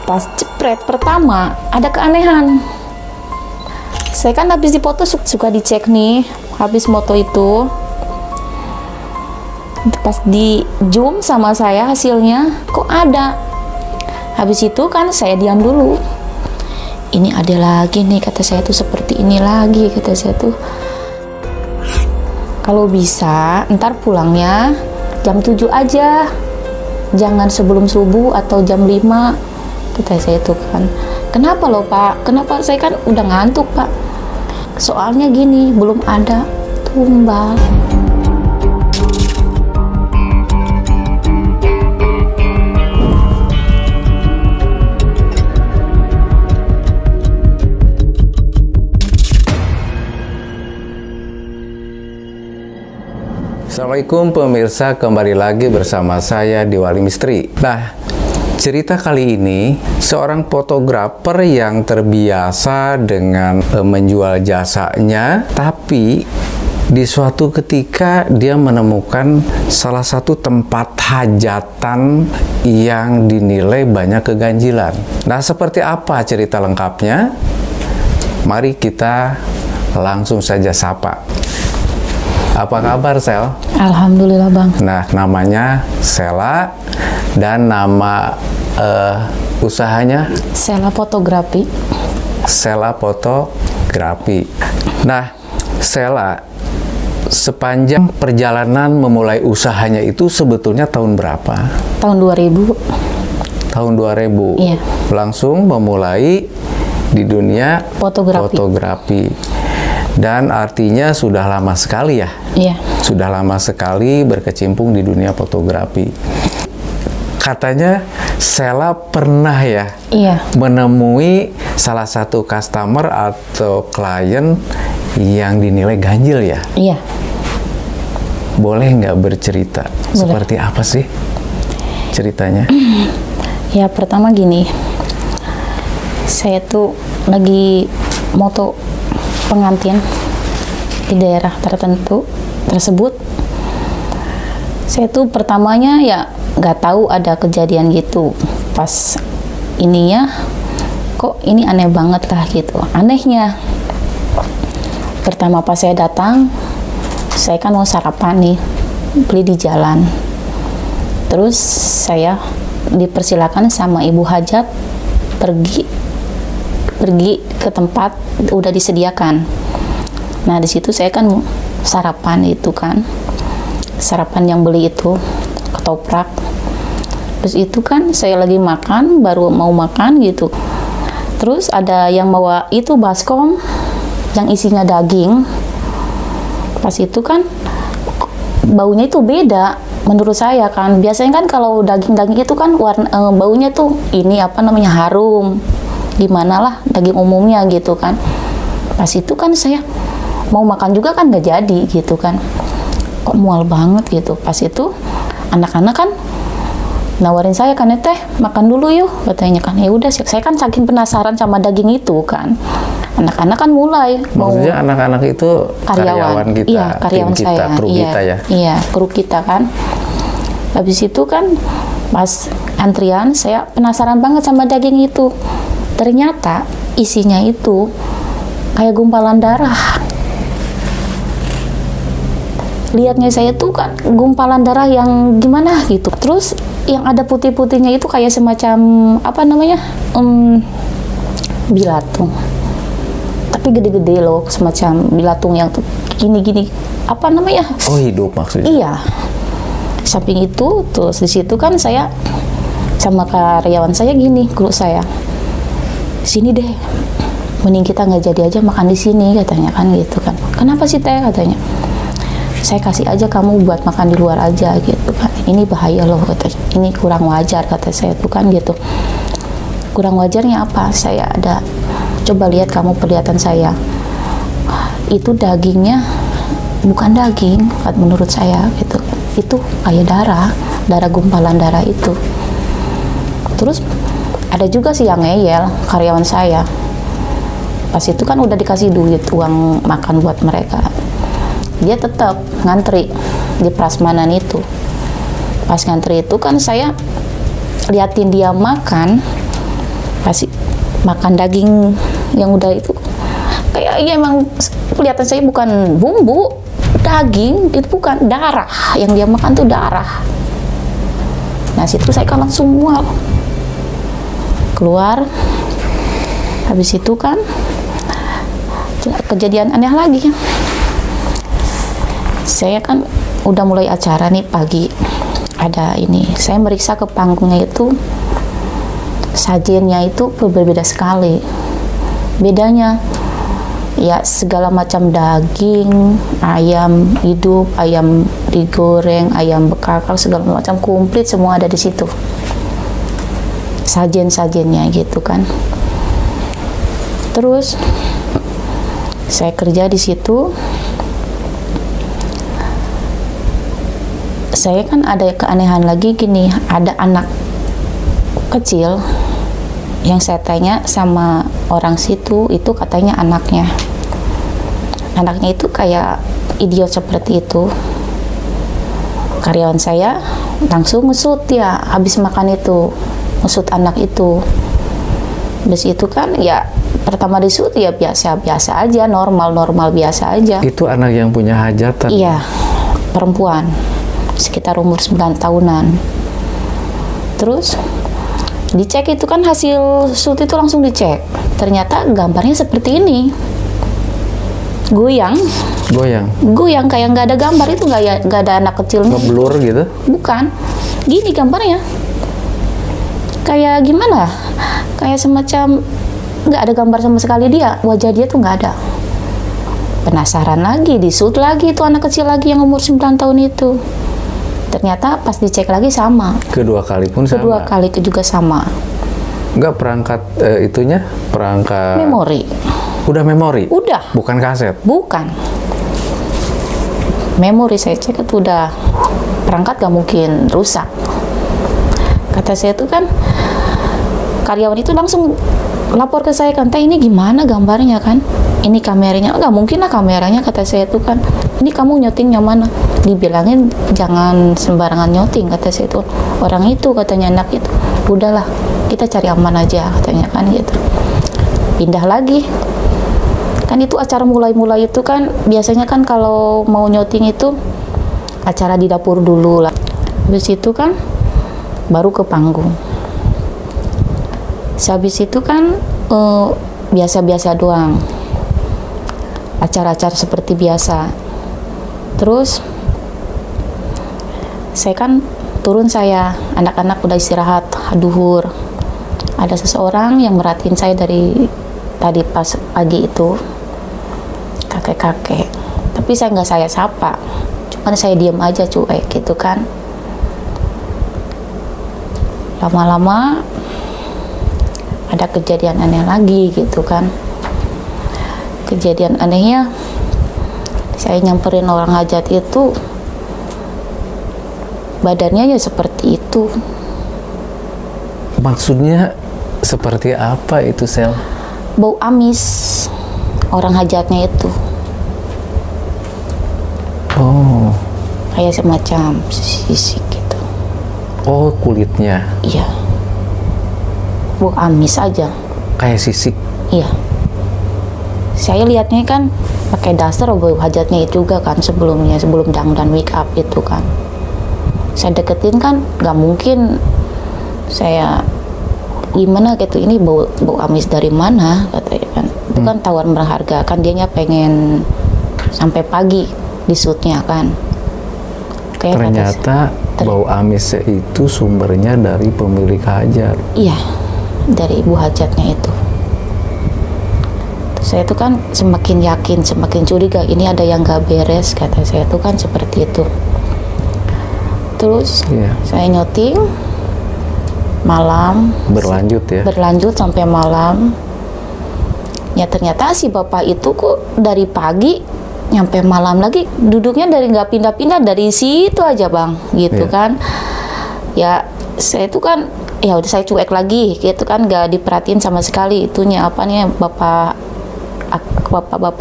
Pas jepret pertama ada keanehan. Saya kan habis dipoto suka dicek nih, habis moto itu. Pas di zoom sama saya hasilnya kok ada. Habis itu kan saya diam dulu. Ini ada lagi nih, kata saya tuh seperti ini lagi, kata saya tuh. Kalau bisa ntar pulangnya jam 7 aja, jangan sebelum subuh atau jam 5, kata saya tuh kan. Kenapa loh Pak? Kenapa? Saya kan udah ngantuk Pak. Soalnya gini, belum ada tumbal. Assalamualaikum pemirsa, kembali lagi bersama saya di Wali Misteri. Nah, cerita kali ini seorang fotografer yang terbiasa dengan menjual jasanya, tapi di suatu ketika dia menemukan salah satu tempat hajatan yang dinilai banyak keganjilan. Nah, seperti apa cerita lengkapnya? Mari kita langsung saja sapa. Apa kabar, Sel? Alhamdulillah, Bang. Nah, namanya Sela dan nama usahanya? Sela Fotografi. Sela Fotografi. Nah, Sela, sepanjang perjalanan memulai usahanya itu sebetulnya tahun berapa? Tahun 2000. Tahun 2000. Iya. Langsung memulai di dunia fotografi. Dan artinya sudah lama sekali ya? Iya. Sudah lama sekali berkecimpung di dunia fotografi. Katanya Sela pernah ya? Iya. Menemui salah satu customer atau klien yang dinilai ganjil ya? Iya. Boleh nggak bercerita? Boleh. Seperti apa sih ceritanya? Ya, pertama gini. Saya tuh lagi moto pengantin di daerah tertentu tersebut. Saya tuh pertamanya ya nggak tahu ada kejadian gitu. Pas ininya kok ini aneh banget lah gitu. Anehnya pertama pas saya datang, saya kan mau sarapan nih, beli di jalan. Terus saya dipersilakan sama ibu hajat pergi ke tempat udah disediakan. Nah, di situ saya kan sarapan itu kan. Sarapan yang beli itu ketoprak. Terus itu kan saya lagi makan, baru mau makan gitu. Terus ada yang bawa itu baskom yang isinya daging. Pas itu kan baunya itu beda menurut saya kan. Biasanya kan kalau daging-daging itu kan warna baunya tuh ini apa namanya harum. Gimana lah daging umumnya gitu kan. Pas itu kan saya mau makan juga kan nggak jadi gitu kan, kok mual banget gitu. Pas itu anak-anak kan nawarin saya kan, teh makan dulu yuk katanya kan. Ya udah, saya kan saking penasaran sama daging itu kan. Anak-anak kan mulai maksudnya anak-anak itu karyawan kita, iya, karyawan tim saya, kita, kru iya, kita ya. Iya, kru kita kan. Habis itu kan pas antrian saya penasaran banget sama daging itu. Ternyata isinya itu kayak gumpalan darah. Lihatnya saya tuh kan gumpalan darah yang gimana gitu. Terus yang ada putih-putihnya itu kayak semacam apa namanya bilatung. Tapi gede-gede loh, semacam bilatung yang gini-gini. Apa namanya? Oh, hidup maksudnya? Iya. Samping itu, terus di situ kan saya sama karyawan saya gini, kru saya. Sini deh, mending kita nggak jadi aja makan di sini katanya kan gitu kan. Kenapa sih teh katanya? Saya kasih aja kamu buat makan di luar aja gitu kan. Ini bahaya loh katanya. Ini kurang wajar kata saya tuh kan gitu. Kurang wajarnya apa? Saya ada coba lihat kamu perlihatan saya. Itu dagingnya bukan daging menurut saya gitu. Itu kayak darah gumpalan darah itu. Terus ada juga sih yang ngeyel karyawan saya. Pas itu kan udah dikasih duit uang makan buat mereka. Dia tetap ngantri di prasmanan itu. Pas ngantri itu kan saya liatin dia makan. pasti makan daging yang udah itu kayak ya emang kelihatan saya bukan bumbu, daging itu bukan, darah yang dia makan tuh darah. Nah situ saya kan langsung mual keluar. Habis itu kan kejadian aneh lagi. Saya kan udah mulai acara nih pagi, ada ini, saya meriksa ke panggungnya itu, sajiannya itu berbeda sekali. Bedanya ya segala macam daging, ayam hidup, ayam digoreng, ayam bekakak, segala macam komplit semua ada di situ. Sajian-sajiannya gitu kan. Terus saya kerja di situ. Saya kan ada keanehan lagi gini, ada anak kecil yang saya tanya sama orang situ, itu katanya anaknya itu kayak idiot seperti itu. Karyawan saya langsung ngesut ya, habis makan itu ngesut anak itu. Terus itu kan ya pertama disut ya biasa-biasa aja, normal biasa aja. Itu anak yang punya hajatan? Iya, perempuan sekitar umur 9 tahunan. Terus dicek itu kan hasil shoot itu langsung dicek, ternyata gambarnya seperti ini, goyang kayak nggak ada gambar itu, nggak ada anak kecilnya, ngeblur gitu, bukan gini gambarnya, kayak gimana, kayak semacam nggak ada gambar sama sekali, dia wajah dia tuh nggak ada. Penasaran lagi, di shoot lagi itu anak kecil lagi yang umur 9 tahun itu. Ternyata pas dicek lagi sama. Kedua kali pun sama? Kedua kali itu juga sama. Enggak perangkat itunya? Perangkat... Memori. Udah memori? Udah. Bukan kaset? Bukan. Memori saya cek itu udah, perangkat gak mungkin rusak. Kata saya itu kan, karyawan itu langsung lapor ke saya kan, ini gimana gambarnya kan? Ini kameranya, nggak mungkin lah kameranya, kata saya itu kan. Ini kamu nyotingnya mana? Dibilangin jangan sembarangan nyoting, kata saya itu. Orang itu katanya anak itu, udahlah kita cari aman aja katanya kan gitu. Pindah lagi. Kan itu acara mulai itu kan biasanya kan kalau mau nyoting itu acara di dapur dulu lah. Habis itu kan baru ke panggung. Habis itu kan biasa-biasa doang. Acara-acara seperti biasa. Terus saya kan turun, saya anak-anak udah istirahat duhur. Ada seseorang yang merhatiin saya dari tadi pas pagi itu, kakek-kakek. Tapi saya nggak saya sapa, cuman saya diam aja cuek gitu kan. Lama-lama ada kejadian aneh lagi gitu kan. Kejadian anehnya, saya nyamperin orang hajat itu, badannya ya seperti itu. Maksudnya seperti apa itu, Sel? Bau amis orang hajatnya itu. Oh. Kayak semacam sisik gitu. Oh, kulitnya? Iya. Bau amis aja. Kayak sisik? Iya. Saya lihatnya kan pakai daster bau hajatnya itu juga kan sebelumnya, sebelum dandan wake up itu kan. Saya deketin kan nggak mungkin saya gimana gitu, ini bau amis dari mana katanya kan. Itu kan tawar berharga kan, dianya pengen sampai pagi di shootnya kan. Kayak ternyata bau amis itu sumbernya dari pemilik hajat. Iya, dari ibu hajatnya itu. Saya tuh kan semakin yakin, semakin curiga ini ada yang gak beres, kata saya tuh kan seperti itu. Terus saya nyoting malam, berlanjut ya, berlanjut sampai malam. Ya ternyata si bapak itu kok dari pagi nyampe malam lagi duduknya dari nggak pindah-pindah dari situ aja bang, gitu kan. Ya saya itu kan ya udah saya cuek lagi gitu kan, nggak diperhatiin sama sekali itunya apanya bapak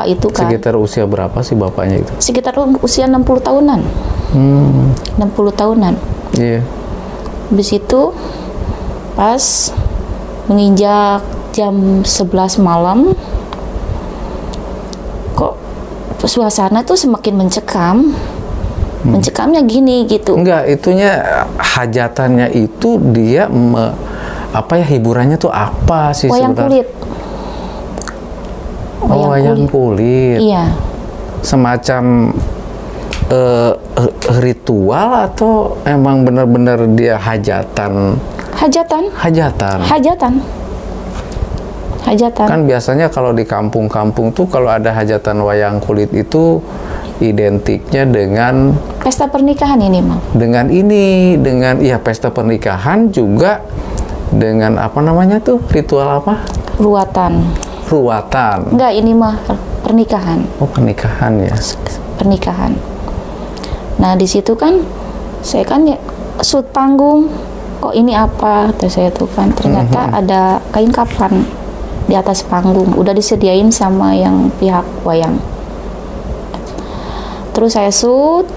itu kan. Sekitar usia berapa sih bapaknya itu? Sekitar usia 60 tahunan. 60 tahunan. Iya. Habis itu pas menginjak jam 11 malam, kok suasana tuh semakin mencekam. Mencekamnya gini gitu. Enggak, itunya hajatannya itu dia hiburannya tuh apa sih Wayang sebenarnya? kulit. Wayang kulit. Iya. Semacam ritual atau emang benar-benar dia hajatan? Hajatan. Kan biasanya kalau di kampung-kampung tuh kalau ada hajatan wayang kulit itu identiknya dengan Pesta pernikahan ini, Mang. Dengan pesta pernikahan juga dengan apa namanya tuh? Ritual apa? Ruatan. Enggak, ini mah pernikahan. Oh, pernikahan ya. Pernikahan. Nah, di situ kan saya kan ya shoot panggung. Kok ini apa? Terus saya tuh kan ternyata ada kain kafan di atas panggung. Udah disediain sama yang pihak wayang. Terus saya shoot,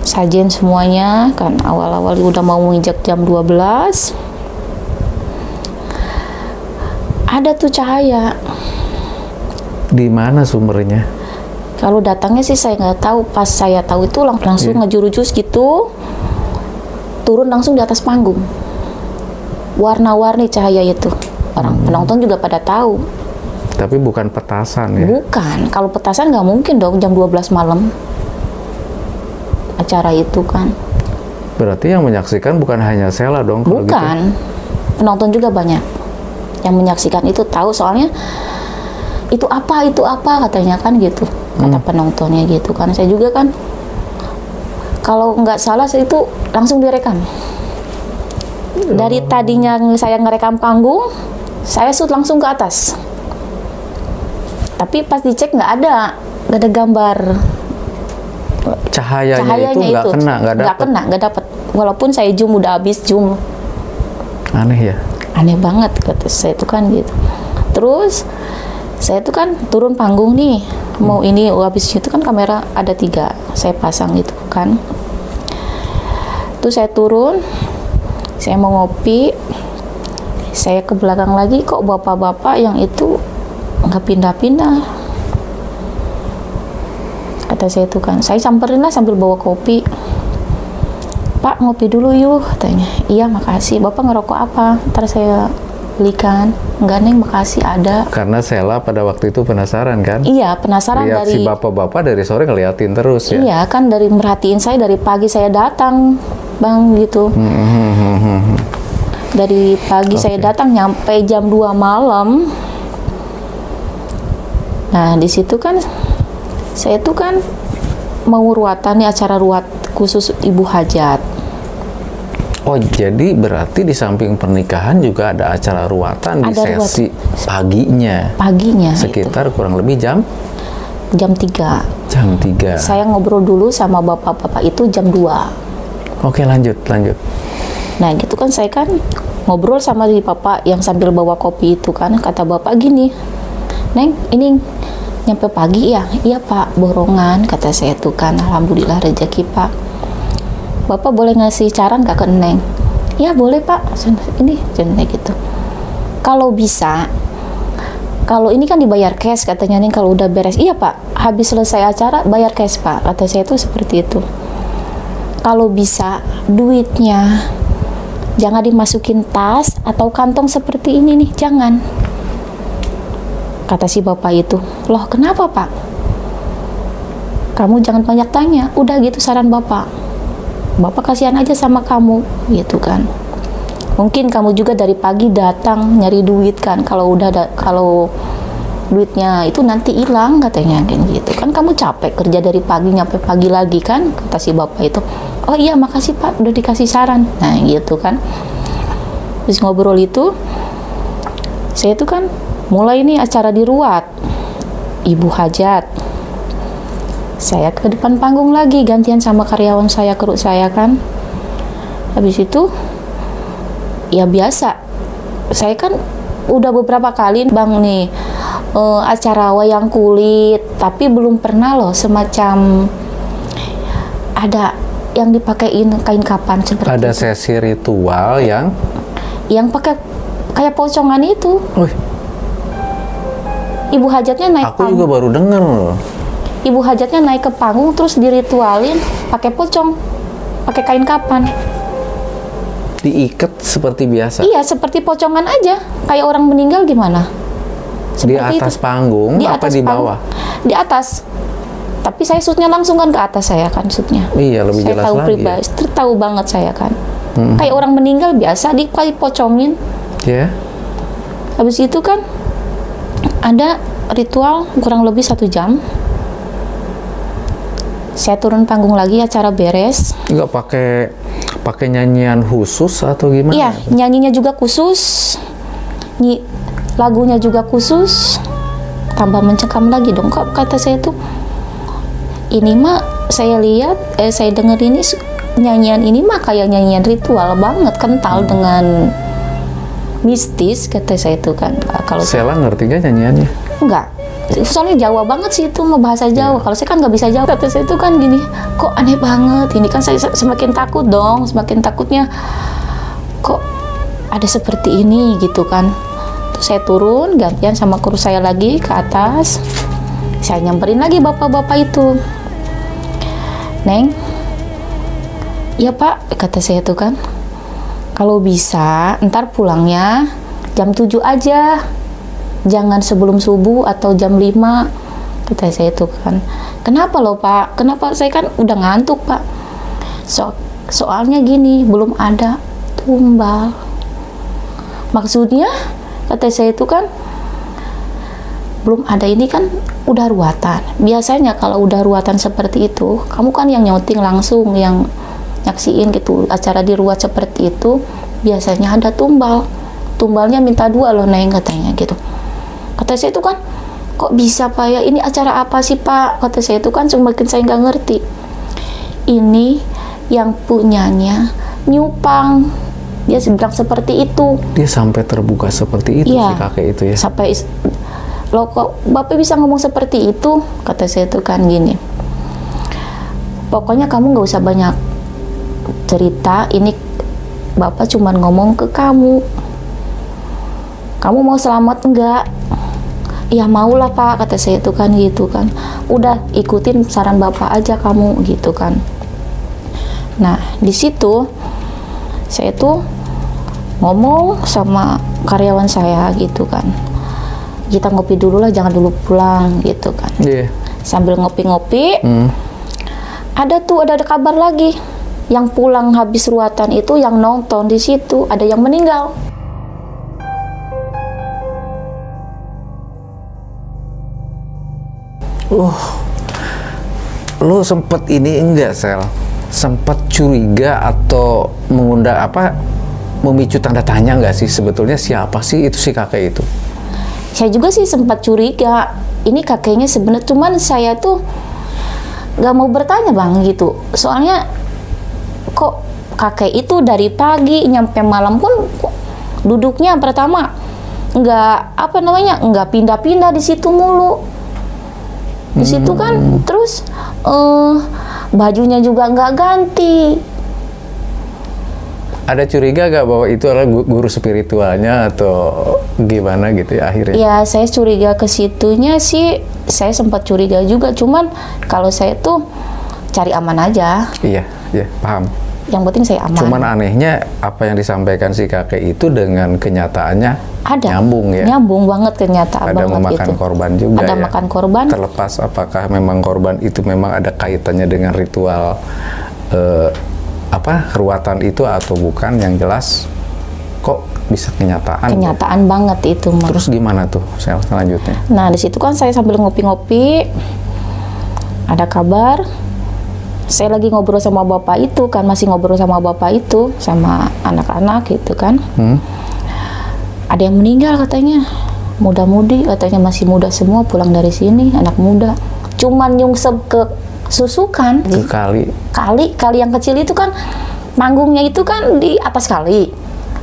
sajian semuanya kan, awal-awal udah mau menginjak jam 12. Ada tuh cahaya. Di mana sumbernya? Kalau datangnya sih saya nggak tahu. Pas saya tahu itu langsung ngejurujus gitu, turun langsung di atas panggung. Warna-warni cahaya itu. Orang penonton juga pada tahu. Tapi bukan petasan ya? Bukan. Kalau petasan nggak mungkin dong jam 12 malam. Acara itu kan. Berarti yang menyaksikan bukan hanya Sela dong? Kalau bukan. Gitu. Penonton juga banyak. Yang menyaksikan itu tahu soalnya itu apa katanya kan gitu. Kata penontonnya gitu kan. Saya juga kan kalau nggak salah itu langsung direkam. Dari tadinya saya ngerekam panggung, saya shoot langsung ke atas. Tapi pas dicek nggak ada gambar. Cahayanya itu nggak dapet. Walaupun saya zoom, udah habis zoom. Aneh ya? Aneh banget kata saya itu kan gitu. Terus saya tuh kan turun panggung nih, mau ini habis itu kan kamera ada 3 saya pasang gitu kan. Terus saya turun, saya mau ngopi, saya ke belakang lagi, kok bapak-bapak yang itu nggak pindah-pindah. Kata saya itu kan, saya samperin lah sambil bawa kopi. Pak, ngopi dulu yuk, katanya. Iya, makasih. Bapak ngerokok apa? Ntar saya belikan. Enggak, Neng, makasih, ada. Karena Sela pada waktu itu penasaran kan? Iya, penasaran. Lihat si bapak-bapak dari sore ngeliatin terus ya? Iya, kan dari merhatiin saya dari pagi saya datang, Bang, gitu. Dari pagi saya datang nyampe jam 2 malam. Nah, di situ kan saya tuh kan mau ruatan nih, acara ruat khusus ibu hajat. Oh, jadi berarti di samping pernikahan juga ada acara ruatan di sesi paginya. Sekitar kurang lebih jam 3. Jam 3. Saya ngobrol dulu sama bapak-bapak itu jam 2. Oke, lanjut. Nah, gitu kan saya kan ngobrol sama si bapak yang sambil bawa kopi itu kan, kata bapak gini, Neng, ini nyampe pagi ya? Iya Pak, borongan, kata saya tuh kan. Alhamdulillah rezeki Pak. Bapak boleh ngasih saran nggak ke Neng? Ya boleh Pak, ini contohnya gitu. Kalau bisa, kalau ini kan dibayar cash katanya Neng, kalau udah beres. Iya Pak, habis selesai acara bayar cash Pak, kata saya tuh seperti itu. Kalau bisa duitnya jangan dimasukin tas atau kantong seperti ini nih, jangan. Kata si bapak itu. Loh, kenapa Pak? Kamu jangan banyak tanya, udah gitu saran bapak. Bapak kasihan aja sama kamu, gitu kan. Mungkin kamu juga dari pagi datang nyari duit kan, kalau duitnya itu nanti hilang katanya kan gitu. Kan kamu capek kerja dari pagi nyampe pagi lagi kan, kata si bapak itu. Oh iya, makasih Pak, udah dikasih saran. Nah, gitu kan. Terus ngobrol itu, saya tuh kan mulai nih acara diruat ibu hajat. Saya ke depan panggung lagi, gantian sama karyawan saya, kru saya kan. Habis itu ya biasa, saya kan udah beberapa kali Bang nih acara wayang kulit, tapi belum pernah loh semacam ada yang dipakein kain kapan seperti ada itu. sesi ritual yang pakai kayak pocongan itu. Wih, Ibu hajatnya naik aku juga baru denger. Ibu hajatnya naik ke panggung terus diritualin pakai pocong, pakai kain kapan. Diikat seperti biasa. Iya, seperti pocongan aja. Kayak orang meninggal gimana? Di atas panggung apa di bawah? Di atas. Tapi saya shootnya langsung kan ke atas saya kan shootnya. Iya, lebih saya jelas tahu lagi. pribadi, tahu banget saya kan. Kayak orang meninggal biasa dipocongin. Ya. Habis itu kan ada ritual kurang lebih 1 jam. Saya turun panggung lagi, acara beres. Nggak pakai nyanyian khusus atau gimana? Iya, nyanyinya juga khusus. Lagunya juga khusus. Tambah mencekam lagi dong. Kok kata saya tuh, ini mah saya lihat, saya denger ini nyanyian ini mah kayak nyanyian ritual banget, kental dengan mistis, kata saya itu kan. Kalau Sela ngerti nggak nyanyiannya? enggak, soalnya Jawa banget sih itu, mau bahasa Jawa. Kalau saya kan nggak bisa Jawa, kata saya itu kan gini, kok aneh banget ini kan. Saya semakin takut dong, semakin takutnya kok ada seperti ini gitu kan. Terus saya turun, gantian sama kru saya lagi ke atas. Saya nyamperin lagi bapak-bapak itu. Neng, iya Pak, kata saya tuh kan, kalau bisa ntar pulangnya jam 7 aja, jangan sebelum subuh atau jam 5, kata saya itu kan. Kenapa loh Pak? Kenapa? Saya kan udah ngantuk Pak. Soalnya gini, belum ada tumbal. Maksudnya, kata saya itu kan, belum ada ini kan udah ruatan. Biasanya kalau udah ruatan seperti itu, kamu kan yang nyauting langsung, yang nyaksiin gitu acara diruat seperti itu, biasanya ada tumbal. Tumbalnya minta 2 loh Neng, katanya gitu. Kata saya itu kan, kok bisa Pak ya, ini acara apa sih Pak? Kata saya itu kan, semakin saya nggak ngerti. Ini yang punyanya nyupang, dia bilang seperti itu. Dia sampai terbuka seperti itu, ya, si kakek itu ya? Sampai, loh kok Bapak bisa ngomong seperti itu? Kata saya itu kan gini, pokoknya kamu nggak usah banyak cerita, ini Bapak cuman ngomong ke kamu. Kamu mau selamat enggak? Ya maulah Pak, kata saya itu kan gitu kan. Udah ikutin saran Bapak aja kamu gitu kan. Nah, di situ saya tuh ngomong sama karyawan saya gitu kan. Kita ngopi dulu lah, jangan dulu pulang gitu kan. Yeah. Sambil ngopi-ngopi, ada kabar lagi. Yang pulang habis ruatan itu, yang nonton di situ ada yang meninggal. Lo sempet ini enggak Sel? Sempet curiga atau memicu tanda tanya nggak sih sebetulnya siapa sih itu si kakek itu? Saya juga sih sempat curiga, ini kakeknya sebenarnya, cuman saya tuh nggak mau bertanya Bang gitu. Soalnya kok kakek itu dari pagi nyampe malam pun duduknya pertama nggak pindah-pindah di situ mulu. Di situ kan terus bajunya juga nggak ganti. Ada curiga gak bahwa itu adalah guru spiritualnya atau gimana gitu ya akhirnya? Ya saya curiga ke situnya sih, saya sempat curiga juga. Cuman kalau saya tuh cari aman aja. Iya, paham. Yang penting saya aman. Cuman anehnya apa yang disampaikan si kakek itu dengan kenyataannya nyambung ya? Nyambung banget kenyataan ada banget memakan itu. korban juga ada ya? Makan korban. Terlepas apakah memang korban itu memang ada kaitannya dengan ritual ruatan itu atau bukan, yang jelas kok bisa kenyataan banget itu mah. Terus gimana tuh selanjutnya? Nah di situ kan saya sambil ngopi-ngopi, ada kabar, saya lagi ngobrol sama bapak itu kan, masih ngobrol sama bapak itu sama anak-anak gitu kan. Ada yang meninggal katanya, muda-mudi katanya, masih muda semua, pulang dari sini, anak muda, cuman nyungsep ke susukan ke kali yang kecil itu kan, panggungnya itu kan di atas kali,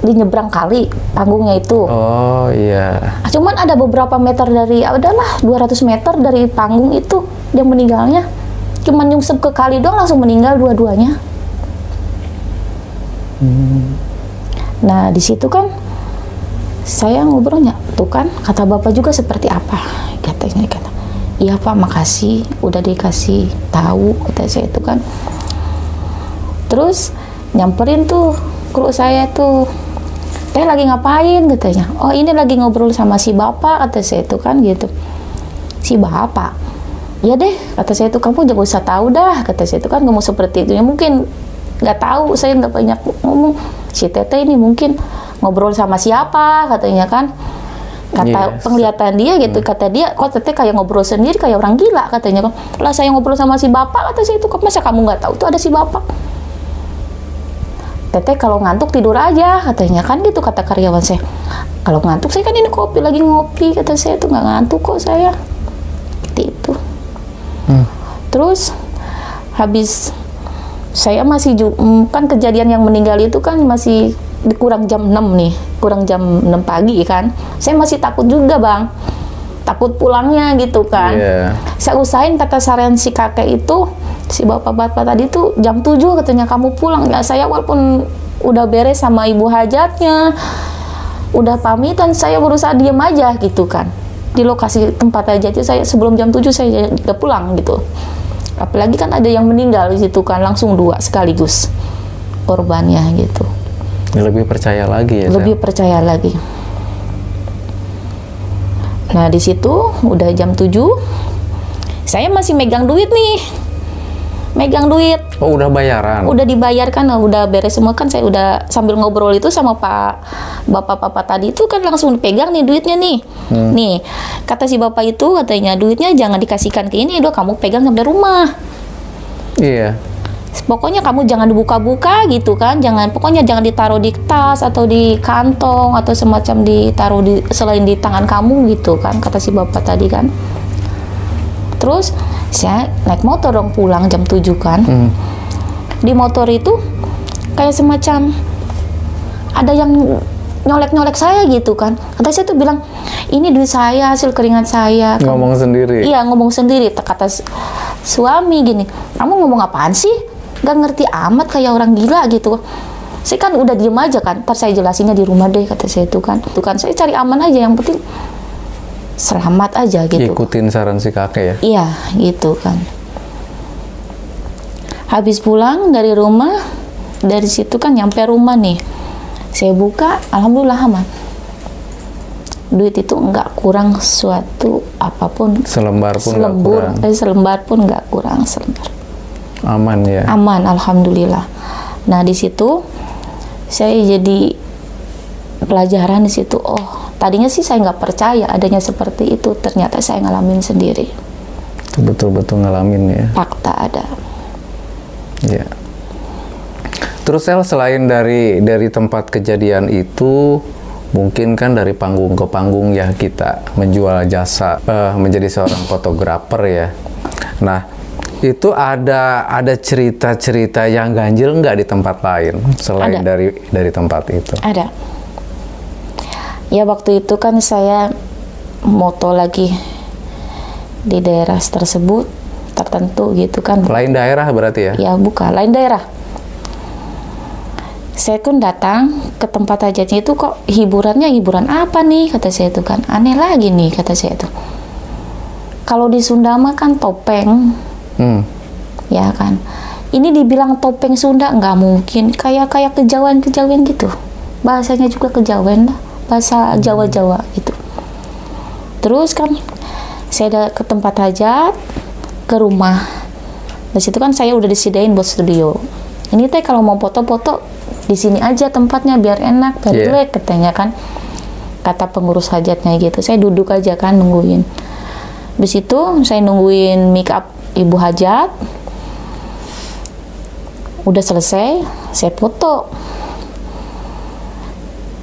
di nyebrang kali panggungnya itu. Oh iya. Cuman ada beberapa meter dari, adalah 200 meter dari panggung itu dia meninggalnya, cuman nyungsep ke kali doang langsung meninggal dua-duanya. Nah di situ kan Saya ngobrolnya, tuh kan kata bapak juga seperti apa, katanya. Iya pak, makasih udah dikasih tahu, kata saya itu kan. Terus nyamperin tuh kru saya tuh, teh lagi ngapain, katanya. Oh ini lagi ngobrol sama si bapak, kata saya itu kan gitu. Si bapak, ya deh, kata saya itu, kamu jangan usah tahu dah, kata saya itu kan, ngomong seperti itu. Ya mungkin nggak tahu, saya nggak banyak ngomong. Si teteh ini mungkin ngobrol sama siapa, katanya kan. Kata penglihatan dia gitu, kata dia, kok teteh kayak ngobrol sendiri kayak orang gila, katanya. Lah saya ngobrol sama si bapak, kata saya itu, masa kamu nggak tahu tuh ada si bapak. Teteh kalau ngantuk tidur aja, katanya kan gitu, kata karyawan saya. Kalau ngantuk saya kan ini kopi, lagi ngopi, kata saya itu, nggak ngantuk kok saya, gitu itu. Terus habis saya masih kan kejadian yang meninggal itu kan masih kurang jam 6 nih, kurang jam 6 pagi kan. Saya masih takut juga bang, takut pulangnya gitu kan. Saya usahain, kata saran si kakek itu, si bapak-bapak tadi tuh jam 7 katanya kamu pulang. Ya saya walaupun udah beres sama ibu hajatnya, udah pamitan, saya berusaha diem aja gitu kan. Di lokasi tempat hajat itu saya sebelum jam 7 saya udah pulang gitu. Apalagi kan ada yang meninggal di situ kan, langsung 2 sekaligus korbannya gitu. Lebih percaya lagi ya. Lebih percaya lagi. Nah di situ udah jam 7, saya masih megang duit nih, megang duit. Oh udah bayaran? Udah dibayarkan, udah beres semua kan. Saya udah sambil ngobrol itu sama bapak-bapak tadi itu kan, langsung dipegang nih duitnya nih. Nih kata si bapak itu, katanya duitnya jangan dikasihkan ke ini, udah kamu pegang sampai rumah. Iya. Pokoknya kamu jangan dibuka-buka gitu kan, pokoknya jangan ditaruh di tas atau di kantong atau semacam ditaruh selain di tangan kamu gitu kan, kata si bapak tadi kan. Terus saya naik motor dong pulang jam 7 kan. Di motor itu kayak semacam ada yang nyolek-nyolek saya gitu kan. Kata saya tuh bilang, ini duit saya, hasil keringat saya. Ngomong sendiri? Iya ngomong sendiri. Kata suami gini, kamu ngomong apaan sih? Gak ngerti amat, kayak orang gila gitu. Saya kan udah diem aja kan, ntar saya jelasinnya di rumah deh, kata saya itu kan. Itu kan saya cari aman aja, yang penting selamat aja gitu. Ikutin saran si kakek ya? Iya gitu kan. Habis pulang dari rumah, dari situ kan nyampe rumah nih, saya buka, alhamdulillah aman. Duit itu nggak kurang suatu apapun. Selembar pun nggak kurang? Selembar pun nggak kurang, selembar. Aman ya? Aman, alhamdulillah. Nah di situ saya jadi pelajaran di situ. Oh, tadinya sih saya nggak percaya adanya seperti itu. Ternyata saya ngalamin sendiri. Betul-betul ngalamin ya? Fakta ada. Ya. Terus El, selain dari tempat kejadian itu, mungkin kan dari panggung ke panggung ya kita menjual jasa menjadi seorang fotografer ya. Nah itu ada cerita-cerita yang ganjil nggak di tempat lain selain dari tempat itu? Ada. Ya waktu itu kan saya moto lagi di daerah tersebut tertentu gitu kan. Lain daerah berarti ya? Ya bukan, lain daerah. Saya kan datang ke tempat hajatnya itu, kok hiburannya hiburan apa nih, kata saya itu kan. Aneh lagi nih, kata saya itu. Kalau di Sunda mah kan topeng. Ya kan, ini dibilang topeng Sunda nggak mungkin, kayak kejawen gitu, bahasanya juga kejawen lah, bahasa Jawa gitu. Terus kan saya ke tempat hajat, ke rumah, di situ kan saya udah disediain buat studio. Ini teh kalau mau foto-foto di sini aja tempatnya biar enak, biar jelek, katanya kan, kata pengurus hajatnya gitu. Saya duduk aja kan nungguin. Di situ saya nungguin make up ibu hajat. Udah selesai, saya foto.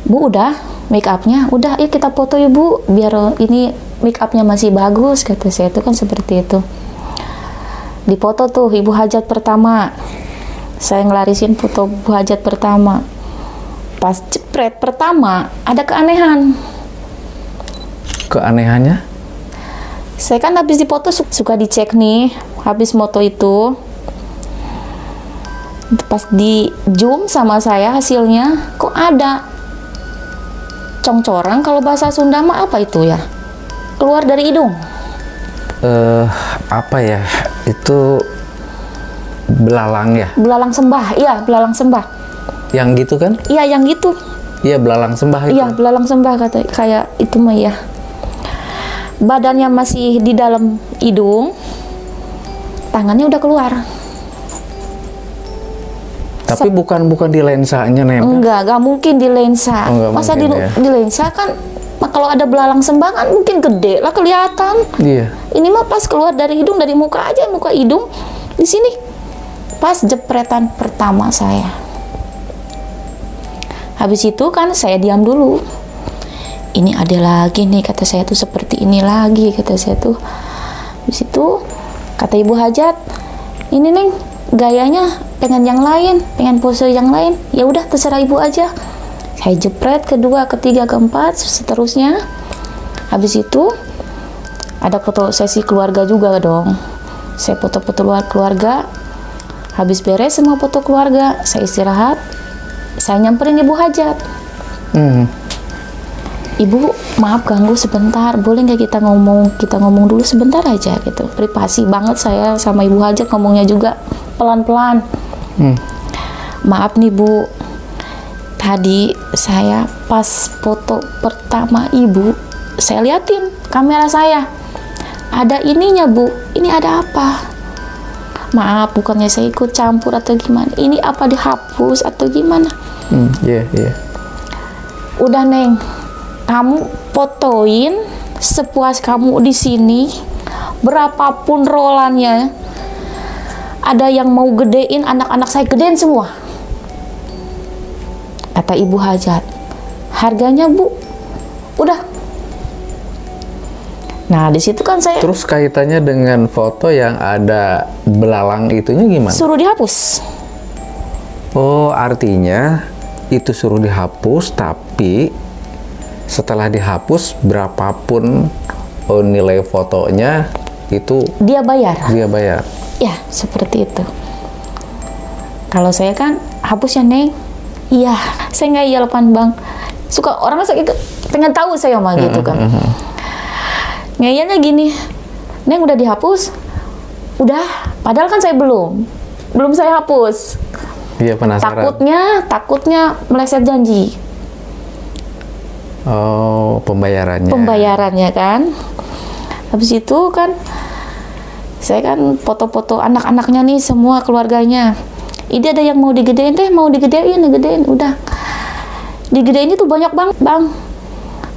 Bu, udah make upnya? Udah, yuk kita foto ibu, biar ini make upnya masih bagus, kata saya itu kan seperti itu. Dipoto tuh ibu hajat pertama. Saya ngelarisin foto ibu hajat pertama. Pas jepret pertama, ada keanehan. Keanehannya? Saya kan habis dipoto suka dicek nih, habis moto itu. Pas di zoom sama saya hasilnya, kok ada congcorang, kalau bahasa Sunda mah apa itu ya? Keluar dari hidung. Apa ya? Itu belalang ya? Belalang sembah, iya belalang sembah. Yang gitu kan? Iya yang gitu. Iya, belalang sembah itu. Iya belalang sembah kata kayak itu mah ya. Badannya masih di dalam hidung, tangannya udah keluar. Tapi bukan di lensanya nempel. Enggak mungkin di lensa. Oh, Masa mungkin, ya. di lensa kan kalau ada belalang sembah kan mungkin gede lah kelihatan. Iya. Ini mah pas keluar dari hidung, dari muka aja, muka hidung di sini. Pas jepretan pertama saya. Habis itu kan saya diam dulu. Ini ada lagi nih, kata saya tuh seperti ini lagi, kata saya tuh. Habis itu kata Ibu Hajat, ini Neng gayanya pengen yang lain, pengen pose yang lain. Ya udah terserah Ibu aja. Saya jepret kedua, ketiga, keempat, seterusnya. Habis itu ada foto sesi keluarga juga dong. Saya foto-foto keluarga. Habis beres semua foto keluarga, saya istirahat. Saya nyamperin Ibu Hajat. Ibu, maaf ganggu sebentar, boleh nggak kita ngomong dulu sebentar aja gitu. Privasi banget saya sama Ibu Hajat ngomongnya juga pelan-pelan. Maaf nih Bu, tadi saya pas foto pertama Ibu, saya liatin kamera saya, ada ininya Bu, ini ada apa? Maaf, bukannya saya ikut campur atau gimana, ini apa dihapus atau gimana? Iya. Udah Neng, kamu fotoin sepuas kamu di sini, berapapun rolannya. Ada yang mau gedein, anak-anak saya gedein semua. Kata Ibu Hajat, harganya Bu, udah. Nah di situ kan saya. Terus kaitannya dengan foto yang ada belalang itunya gimana? Suruh dihapus. Oh, artinya itu suruh dihapus, tapi setelah dihapus berapapun nilai fotonya itu dia bayar. Ya seperti itu. Kalau saya kan hapus ya Neng. Iya, saya nggak iyapan Bang. Suka orang pengen tahu saya mah gitu kan. Ngeyanya gini, Neng udah dihapus? Udah, padahal kan saya belum saya hapus. Iya, penasaran. Takutnya meleset janji. Oh, Pembayarannya kan. Habis itu kan saya kan foto-foto anak-anaknya nih, semua keluarganya. Ini ada yang mau digedein deh, digedein, udah. Digedein itu banyak bang.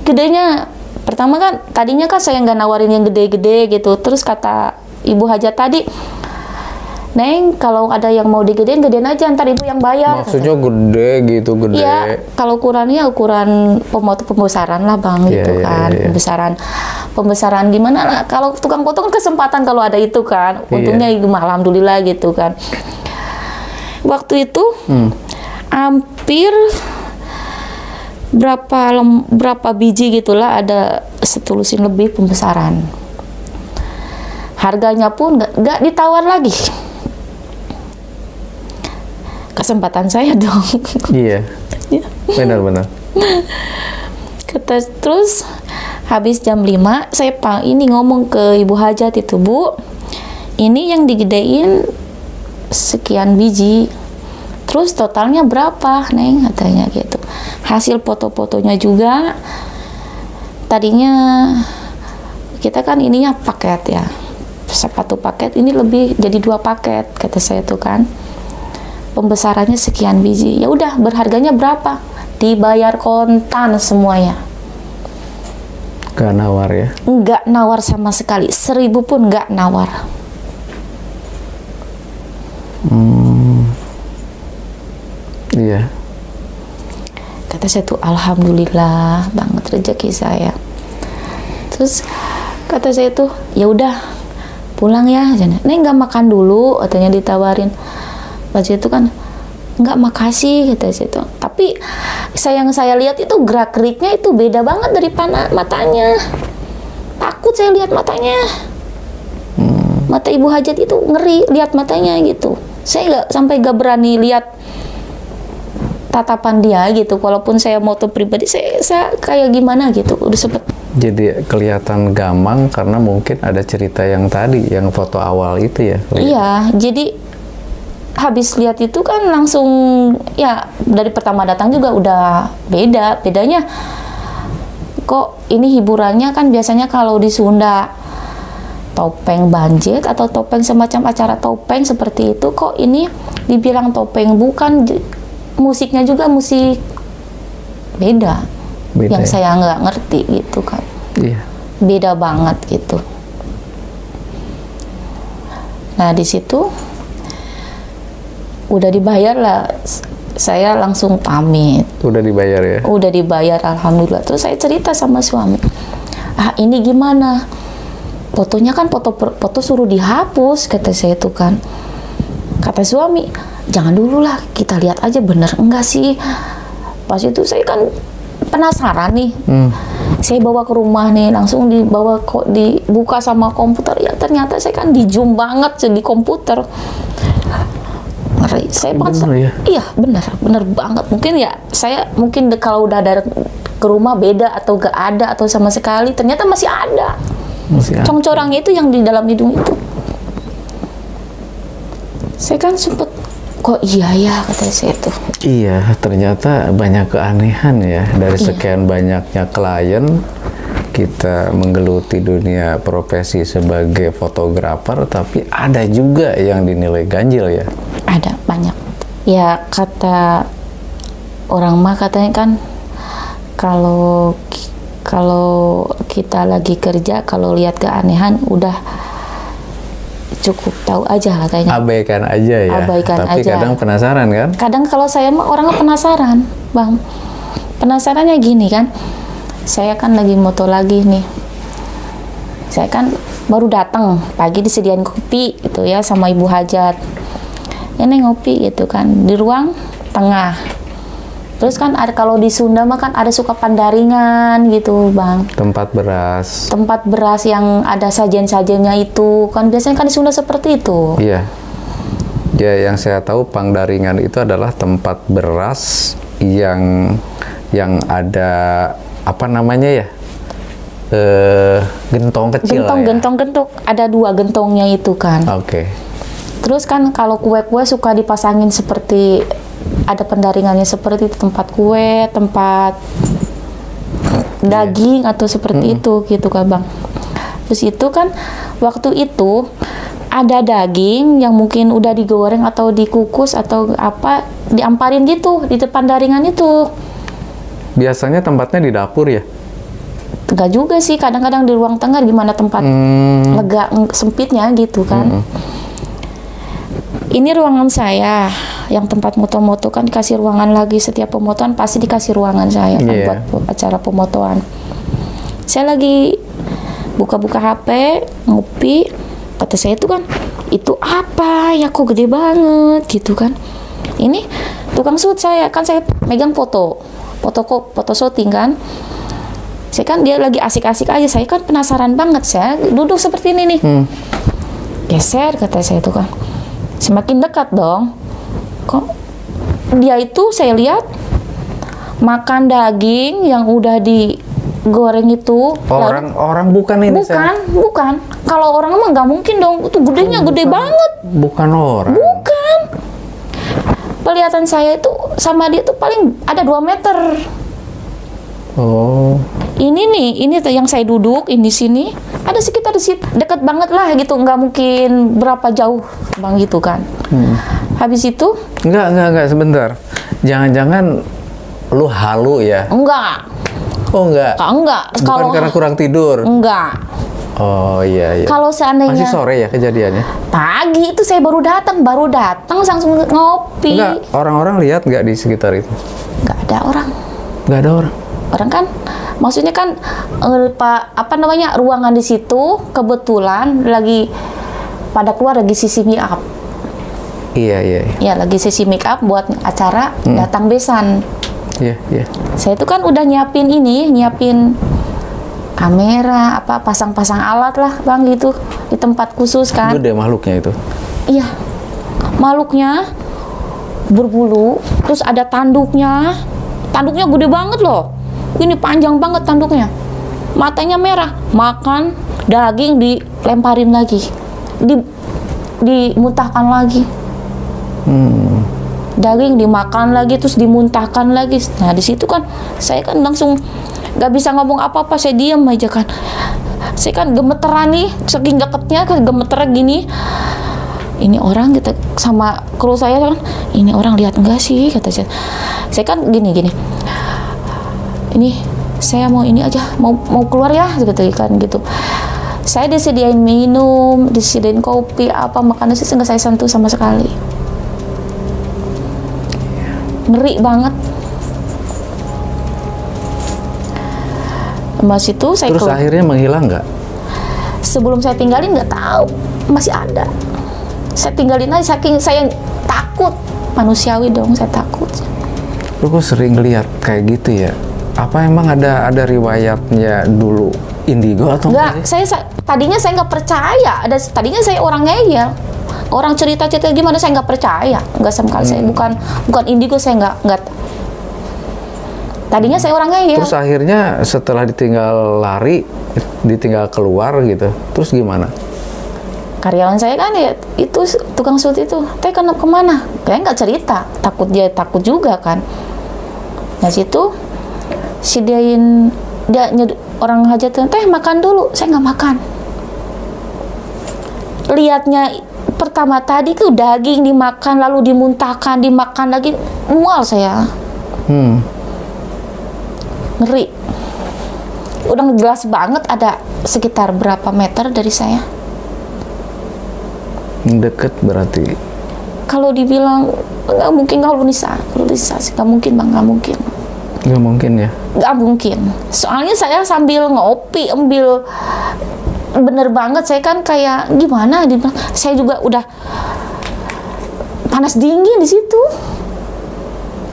Gedenya, pertama kan, tadinya kan saya nggak nawarin yang gede-gede gitu. Terus kata Ibu Hajat tadi, Neng, kalau ada yang mau digedein, gedein aja, ntar Ibu yang bayar. Maksudnya kata. Gede gitu, gede. Iya, kalau ukurannya ukuran pembesaran lah Bang, gitu kan. Pembesaran gimana lah, kalau tukang foto kan kesempatan kalau ada itu kan. Untungnya alhamdulillah gitu kan. Waktu itu hampir berapa biji gitulah, ada setulusin lebih pembesaran. Harganya pun nggak ditawar lagi. Kesempatan saya dong. Iya. Benar. Terus habis jam 5 saya ini ngomong ke Ibu Hajat itu, Bu, ini yang digedein sekian biji. Terus totalnya berapa, Neng? Katanya gitu. Hasil foto-fotonya juga. Tadinya kita kan ininya paket ya. Satu paket ini lebih jadi 2 paket, kata saya tuh kan. Pembesarannya sekian biji. Ya udah, berharganya berapa? Dibayar kontan semuanya. Gak nawar ya? Nggak nawar sama sekali. 1.000 pun nggak nawar. Iya. Kata saya tuh alhamdulillah banget rezeki saya. Terus kata saya tuh ya udah pulang ya, Neng nggak makan dulu, katanya ditawarin. Pas itu kan nggak, makasih kata saya tuh. Tapi yang saya lihat itu gerak geriknya itu beda banget dari matanya. Takut saya lihat matanya. Mata Ibu Hajat itu ngeri lihat matanya gitu. Saya nggak berani lihat tatapan dia gitu. Walaupun saya moto pribadi, saya kayak gimana gitu, udah sempet. Jadi kelihatan gamang karena mungkin ada cerita yang tadi, yang foto awal itu ya? Iya, jadi habis lihat itu kan langsung, ya dari pertama datang juga udah bedanya kok ini hiburannya kan biasanya kalau di Sunda topeng banjet atau topeng semacam acara topeng seperti itu, kok ini dibilang topeng, bukan, musiknya juga musik beda yang ya? saya nggak ngerti gitu kan. Iya. Beda banget gitu. Nah di situ udah dibayar lah, saya langsung pamit. Udah dibayar ya? Udah dibayar, alhamdulillah. Terus saya cerita sama suami, ini gimana? Fotonya kan foto suruh dihapus, kata saya itu kan. Kata suami, jangan dulu lah, kita lihat aja bener enggak sih. Pas itu saya kan penasaran nih. Saya bawa ke rumah nih, langsung dibuka sama komputer. Ya ternyata saya kan di zoom banget di komputer. Saya bener ya? Iya bener banget. Mungkin ya saya kalau udah ada ke rumah beda atau gak ada atau sama sekali, ternyata masih ada. Cong-corangnya itu yang di dalam hidung itu. Saya kan sempet, kok iya ya, kata saya itu. Iya, ternyata banyak keanehan ya. Dari sekian banyaknya klien, kita menggeluti dunia profesi sebagai fotografer, tapi ada juga yang dinilai ganjil ya. Ada, banyak. Ya kata orang mah katanya kan, kalau kita lagi kerja, kalau lihat keanehan udah cukup tahu aja katanya. Abaikan aja ya. Abaikan tapi aja. Kadang penasaran kan? Kadang kalau saya mah orangnya penasaran, Bang. Penasarannya gini kan, saya kan lagi moto lagi nih. Saya kan baru datang, pagi disediain kopi gitu ya sama ibu hajat. Ini ngopi gitu kan di ruang tengah. Terus kan ada, kalau di Sunda mah kan ada suka pandaringan gitu, Bang. Tempat beras. Tempat beras yang ada sajen-sajennya itu. Kan biasanya kan di Sunda seperti itu. Iya. Ya, yang saya tahu pangdaringan itu adalah tempat beras yang ada apa namanya ya? Gentong kecil. Gentong. Ada 2 gentongnya itu kan. Oke. Terus kan kalau kue-kue suka dipasangin seperti ada pendaringannya seperti itu, tempat kue, tempat daging atau seperti itu gitu kan, Bang. Terus itu kan waktu itu ada daging yang mungkin udah digoreng atau dikukus atau apa, diamparin gitu di depan daringan itu. Biasanya tempatnya di dapur ya? Enggak juga sih, kadang-kadang di ruang tengah, gimana tempat lega sempitnya gitu kan. Ini ruangan saya, yang tempat moto-moto kan dikasih ruangan lagi, setiap pemotoan pasti dikasih ruangan saya kan buat acara pemotoan. Saya lagi buka-buka HP, ngopi, kata saya itu kan, itu apa ya kok gede banget gitu kan. Ini tukang shoot saya, kan saya megang foto shooting kan. Saya kan dia lagi asik-asik aja, saya kan penasaran banget, saya duduk seperti ini nih. Geser, kata saya itu kan. Semakin dekat dong, kok dia itu saya lihat makan daging yang udah digoreng itu. Orang bukan ini. Bukan. Kalau orang mah nggak mungkin dong, itu gedenya gede banget. Bukan orang. Bukan. Pelihatan saya itu sama dia tuh paling ada 2 meter. Oh. Ini yang saya duduk ini sini, ada sekitar di situ, dekat banget lah gitu, nggak mungkin berapa jauh, Bang, gitu kan. Habis itu? Enggak, sebentar. Jangan-jangan lu halu ya? Enggak. Oh enggak? Enggak. Bukan karena kurang tidur? Enggak. Oh iya. Kalau seandainya masih sore ya kejadiannya? Pagi itu saya baru datang langsung ngopi. Enggak, orang-orang lihat nggak di sekitar itu? Nggak ada orang. Nggak ada orang? Orang kan, maksudnya kan ruangan di situ kebetulan lagi pada keluar lagi sisi make up. Iya. Ya, lagi sesi make up buat acara datang besan. Iya. Saya itu kan udah nyiapin kamera, pasang-pasang alat lah, Bang, gitu di tempat khusus kan. Gede makhluknya itu? Iya, makhluknya berbulu, terus ada tanduknya. Tanduknya gede banget loh. Ini panjang banget tanduknya. Matanya merah. Makan daging dilemparin lagi. Dimuntahkan lagi. Daging dimakan lagi terus dimuntahkan lagi. Nah, di situ kan saya kan langsung nggak bisa ngomong apa-apa, saya diam aja kan. Saya kan gemeteran nih, saking deketnya kan gemeteran gini. Ini orang gitu sama kru saya kan, ini orang lihat enggak sih kata saya. Saya kan gini. Ini saya mau ini aja, mau keluar ya gitu kan gitu. Saya disediain minum, disediain kopi, apa makanan sih nggak saya sentuh sama sekali. Ngeri banget. Mas itu saya terus akhirnya menghilang nggak? Sebelum saya tinggalin nggak tahu, masih ada. Saya tinggalin aja saking saya takut. Manusiawi dong, saya takut. Lu kok sering lihat kayak gitu ya? Apa emang ada riwayatnya dulu indigo atau enggak? Tadinya saya nggak percaya. Tadinya saya orang ngeyel. Orang cerita-cerita gimana saya nggak percaya. Nggak sama sekali. Saya bukan indigo, saya nggak. Tadinya saya orang ngeyel. Terus akhirnya setelah ditinggal lari, ditinggal keluar gitu. Terus gimana? Karyawan saya kan ya itu tukang shoot itu, teh kemana? Kayak nggak cerita, dia takut juga kan. Nah situ sediain orang hajatan, teh makan dulu. Saya nggak makan. Lihatnya pertama tadi tuh daging dimakan lalu dimuntahkan, dimakan lagi, mual saya. Ngeri. Udah jelas banget ada sekitar berapa meter dari saya. Deket berarti. Kalau dibilang nggak mungkin, halonisasi nggak mungkin bang, nggak mungkin. Nggak mungkin ya? Nggak mungkin. Soalnya saya sambil ngopi, bener banget. Saya kan kayak gimana? Saya juga udah panas dingin di situ,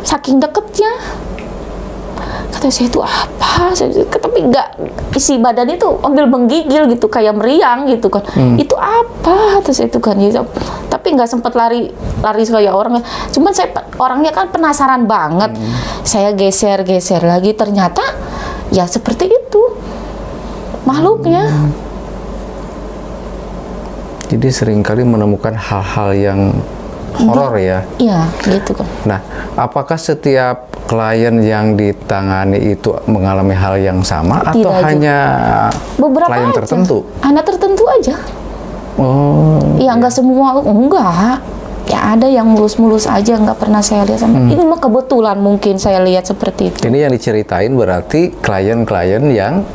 saking deketnya. Kata saya itu apa? Tapi nggak, isi badan itu ambil menggigil gitu, kayak meriang gitu kan. Itu apa? Kata saya itu kan. Gitu. Tapi nggak sempat lari kayak orang. Cuman saya orangnya kan penasaran banget. Saya geser lagi, ternyata ya seperti itu makhluknya. Jadi seringkali menemukan hal-hal yang horor ya? Iya, gitu kan. Nah, apakah setiap klien yang ditangani itu mengalami hal yang sama atau hanya beberapa klien aja. tertentu? Anak tertentu aja. Oh. Ya nggak semua, enggak. Ya ada yang mulus-mulus aja, nggak pernah saya lihat sama. Ini mah kebetulan mungkin saya lihat seperti itu. Ini yang diceritain berarti klien-klien yang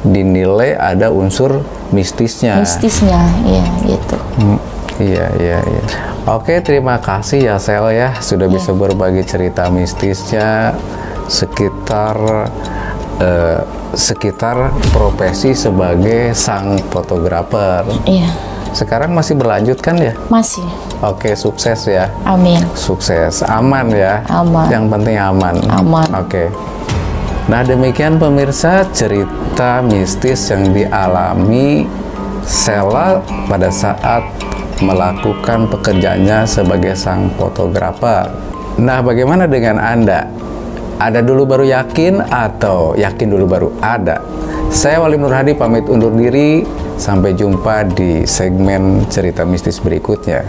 dinilai ada unsur mistisnya. Mistisnya, iya gitu. Iya. Oke, terima kasih ya Sel ya sudah bisa berbagi cerita mistisnya sekitar profesi sebagai sang fotografer. Iya. Sekarang masih berlanjut kan ya? Masih. Oke, sukses ya. Amin. Sukses, aman ya. Aman. Yang penting aman. Aman. Oke. Nah, demikian pemirsa cerita mistis yang dialami Sela pada saat melakukan pekerjaannya sebagai sang fotografer. Nah, bagaimana dengan Anda? Ada dulu baru yakin atau yakin dulu baru ada? Saya Wali Nur Hadi pamit undur diri. Sampai jumpa di segmen cerita mistis berikutnya.